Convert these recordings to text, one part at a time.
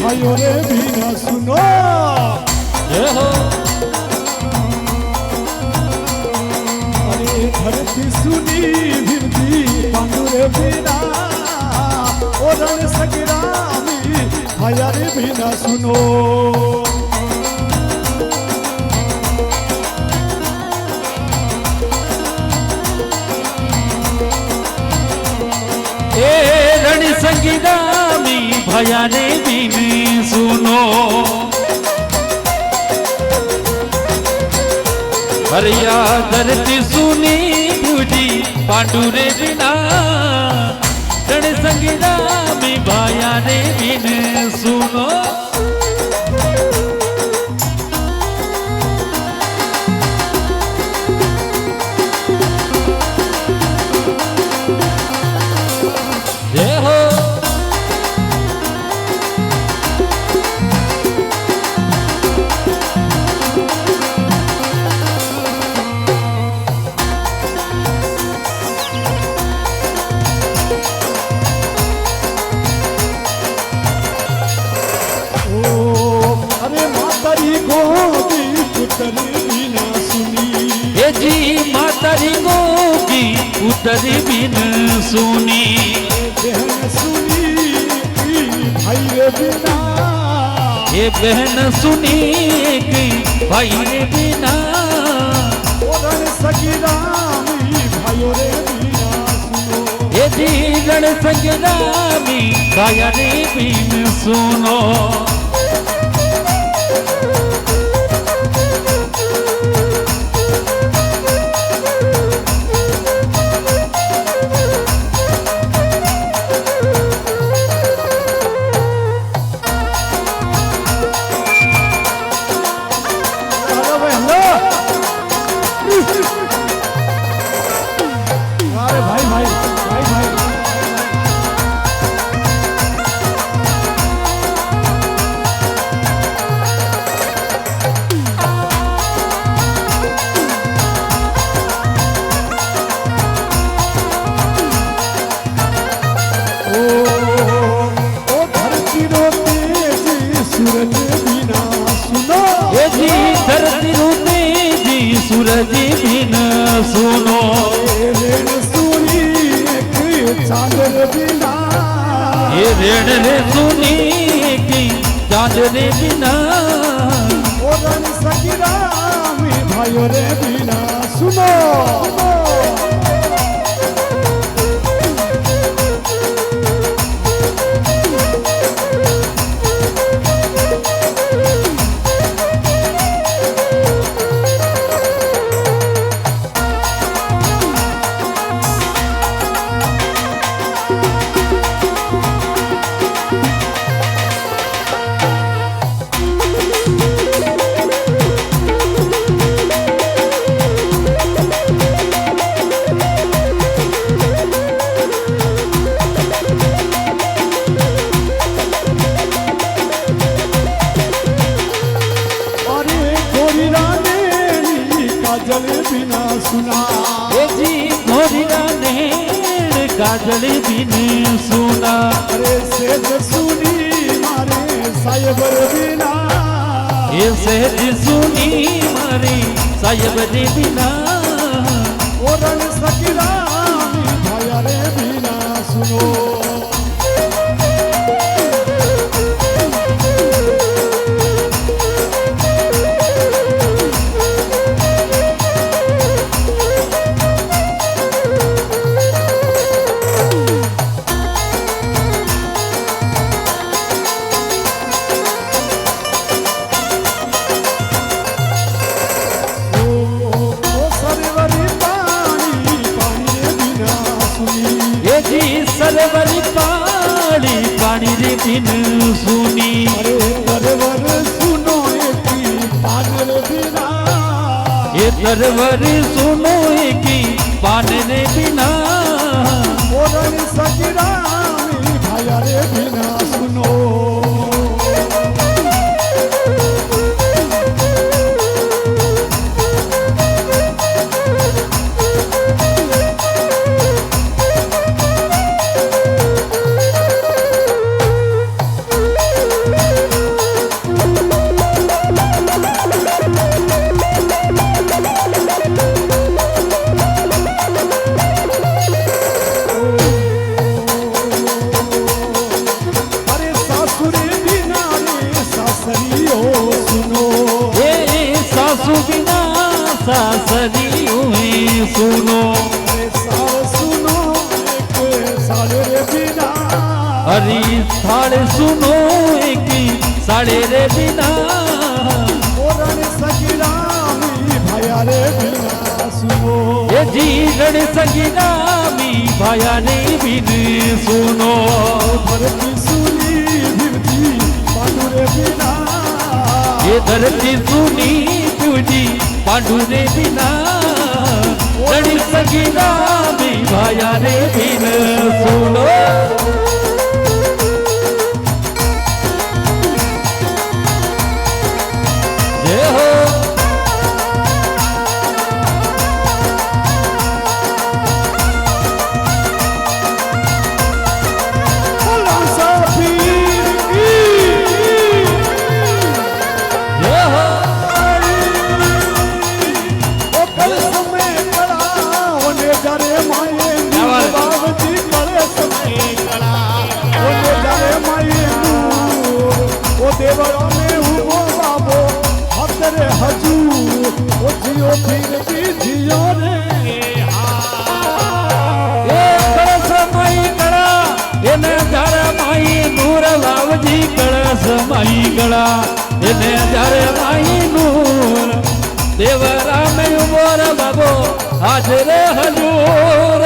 भाइयों रे बिना सुनो जय हो अरे धरती सुनी भिरती पांडु रे बिना ओ रण सगरामी भाइया रे बिना सुनो रण संगीदामी भया ने बीन सुनो हरिया धरती सुनी भूजी पांडु रे बिना रण संगीदामी भया ने बीन सुनो जय हो जी मातारी गोगी उतरी बिन सुनी बहन सुनी भाई रे बिना ये बहन सुनी कि भाई रे बिना रण सगीरामी भाइयों रे बिना सुनो ये जी रण संगरामी भाया रे बिन सुनो अरे भाई भाई भाई भाई ओ धरती रोते जी सूरज बिना सुनो ये जी धरती रोते जी सूरज बिन सुनो रण सुनी चांद बिना ये ऋण रे सुनी की चांद रे बिना ओ रण सगीरामी भाइयों रे बिना सुनो काजल बिना सुना ये जी घोरिया नैन काजल बिन सुना अरे सेज सुनी मारे साहेब बिना ये सहज सुनी मारी साहेब रे बिना ओ रण सगीरामी भाया रे बिना सुनो सरवरी पानी पानी रे बिन सुनी अरे तरवर सुनो की पागल बिना ये तरवर सुनो की पान रे बिना ओ रण सगीरामी भाया रे बिना सुनो सासरी हुई सुनो अरे साल सुनो एक साल रे बिना हरी साड़े सुनो एक साड़े रे बिना ओरण सगिरामी भाया रे बिना सुनो ये जी रण सगीना मी भाया रे बिन सुनो धरती सुनी भिरती पांडु रे बिना ये धरती सुनी तुझी पांडु रे बिना रण सगीना मी भाया रे बिन सुनो जय हो बोलो साफीर की जय हो ओ कल समय कड़ा ओने जारे माये बात है? बाबजी कल समय कड़ा ओने जारे माये नूर ओ देवरा में हुओ बाबो हतरे हजूर ओ जियो फिर की जियो रे એ કળશ માઈ કળા એને જ્યારે માઈ નૂર લાવજી કળશ માઈ કળા એને જ્યારે માઈ નૂર દેવરા મે ઉમર બાબો હાજરે હજૂર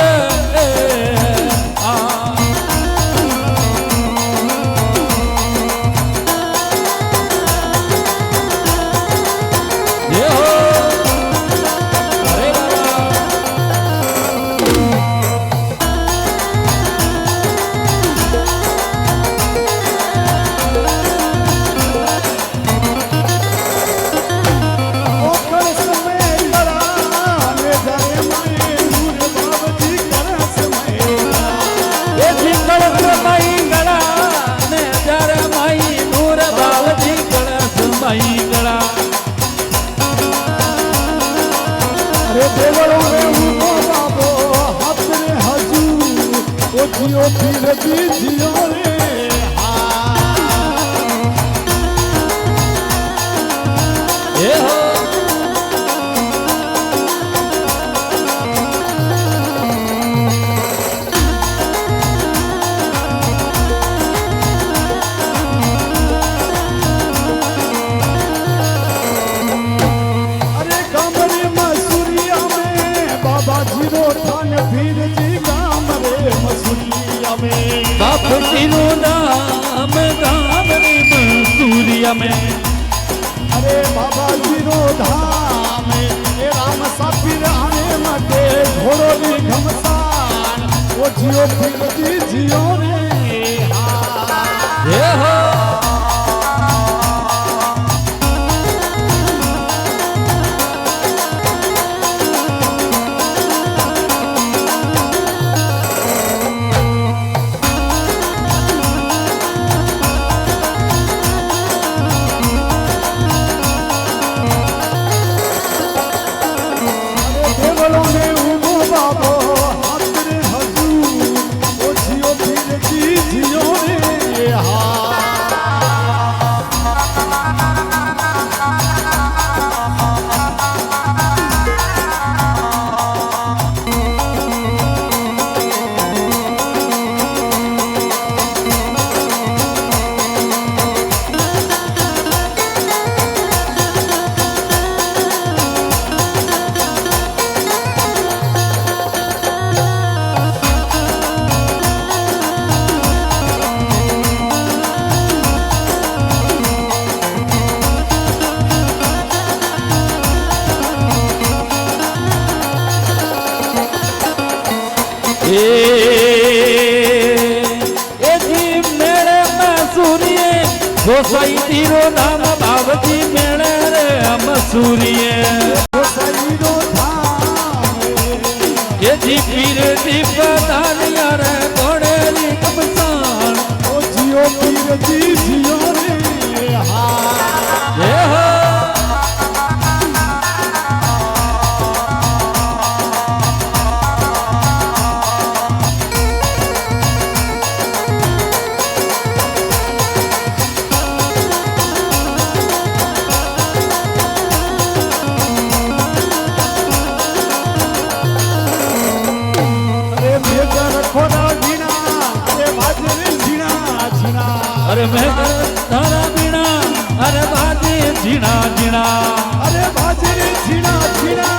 ओ कल समय कड़ा ने जारे माये नूर बाबजी कल समय એ કળશ માઈ કળા ને જ્યારે માઈ નૂર બાવજી કળશ માઈ કળા अरे देवरो में हुओ बाबो हतरे हजूर ओ जियो फिर की जियो रे એ હો अरे गामरे मसूरिया में बाबा जीरो थान फिर जी गामरे मसूरिया में બાપજીનું નામ ગામ રે મસૂરિયા में अरे बाबा जीरो धाम ए राम साफिर आने मटे घोड़ोली घमसान ओ जियो फिर जी जियो रे એ હો अरे देवलों ने उमो बाबो हतरे हजूर ओ जियो फिर जी जियो रे એ જી મેળે મસૂરીએ સોસાયટી રો નામ બાવજી મેળે રે મસૂરીએ गोसाईरो धाम એ જી પીર દીપ ધારિયા રે ઘોડેલી કમસાણ ओ जियो फिर जी जियो रे એ હો ઝીણા ઝીણા અરે બાજે રે ઝીણા ઝીણા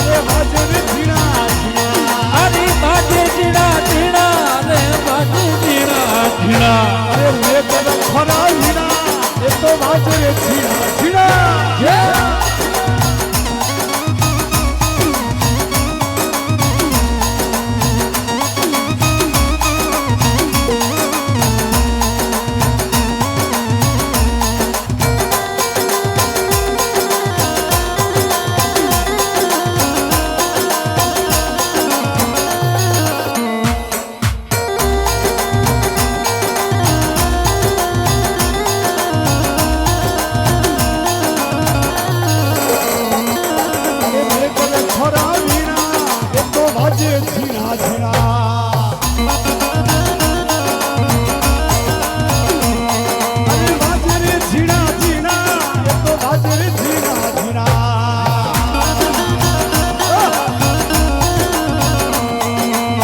અરે બાજે રે ઝીણા ઝીણા અરે બાજે ઝીણા ઝીણા રે બાજે ઝીણા ઝીણા અરે મેં કદા ખરા ઝીણા એ તો બાજે રે ઝીણા ઝીણા ઝીણા ઝીણા અરે બાજે રે ઝીણા ઝીણા એ તો બાજે રે ઝીણા ઝીણા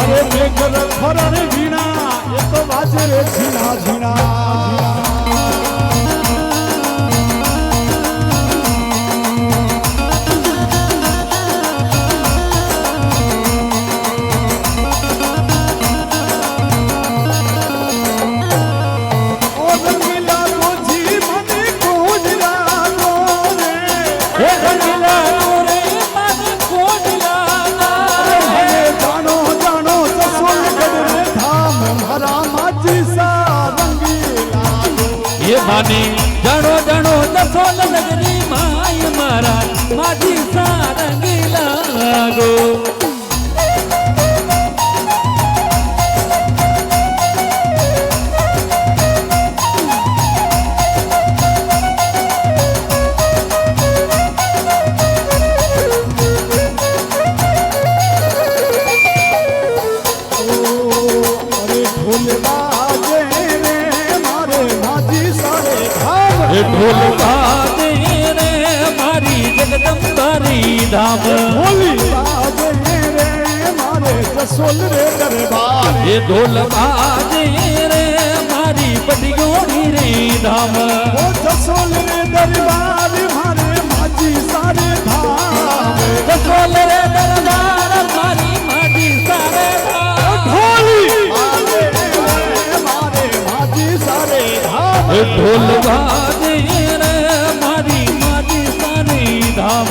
અરે મેઘર ખરા રે ઝીણા એ તો બાજે રે ઝીણા ઝીણા માની જાણો જાણો દસોલ નગરી માય મારા માજી સારંગી લાગો ઢોલ બાજે રે મારી જગદંબારી ધામ હોલી બાજે રે મારે જસોલ રે દરબાર એ ઢોલ બાજે રે મારી પટિયોડી રે ધામ ઓ જસોલ રે દરબાર મારે માજી સારે ધામ જસોલ રે દરબાર મારી માજી સારે ધામ હોલી બાજે રે મારે માજી સારે ધામ એ ઢોલ બાજે રે મારી માજી સારે ધામ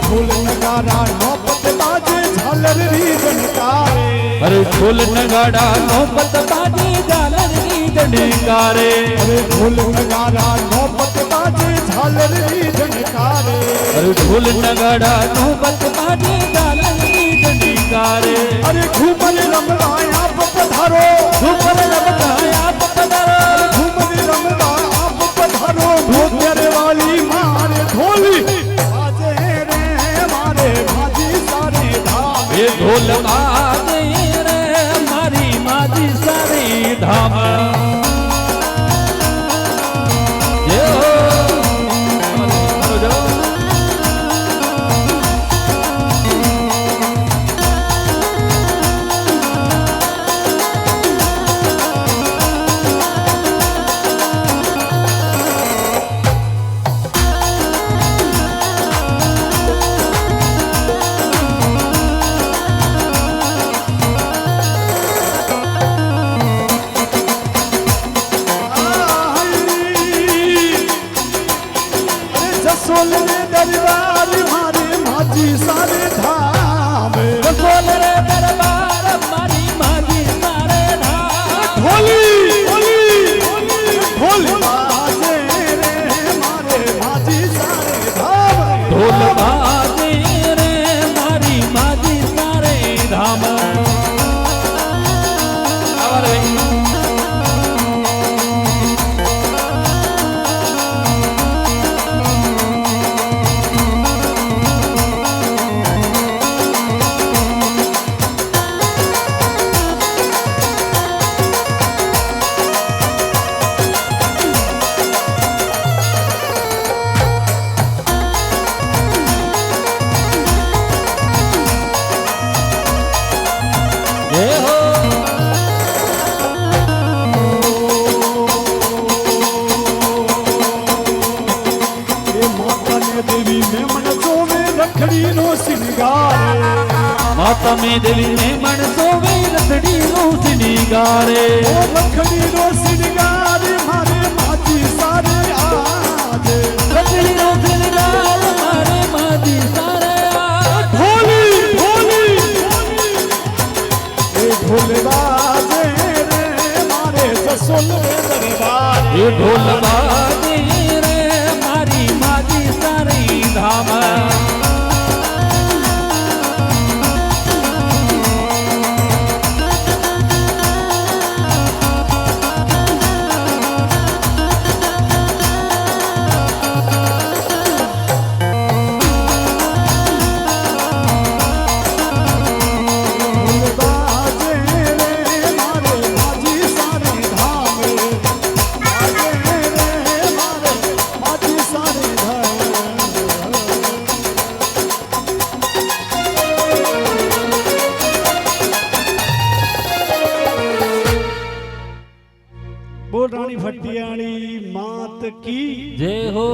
ઢોલ નગારા નોપત બાજે ઝાલર રી જનકારે અરે ઢોલ નગાડા નોબત બાજે ઝાલર ની જણકારે અરે ઢોલ નગારા નોપત બાજે ઝાલર રી જનકારે અરે ઢોલ નગાડા નોબત બાજે ઝાલર ની જણકારે અરે ઘૂમર રમવા આપ પધારો ઉપર રમતા પધારો ઘૂમર રમવા આપ પધારો ઢોકેર વાલી મારે ઢોલી બાજે રે મારે માજી સારે ધામ એ ઢોલ બાજે રે મારી માજી સારી ધામ જય હો જય જસોલ રે દરબાર મારે માજી સારે ધામ રસોલ રે દરબાર મારી માજી સારે ધામ ઢોલી ઢોલી બાજે રે મારે માજી સારે ધામ ઢોલ બાજે રે મારી માજી સારે ધામ આવા રે અમે દેવીને માણસો વે રખડીનો સિનગારે ઓ લખડીનો સિનગાર મારે માજી સારે આજે રખડીનો સિનગાર મારે માજી સારે ઢોલી ઢોલી એ ઢોલ બાજે રે મારે જસોલ દરબાર એ ઢોલ વાગે રે મારી માજી સારી ધામ बोल रानी भटियाणी मात की जय हो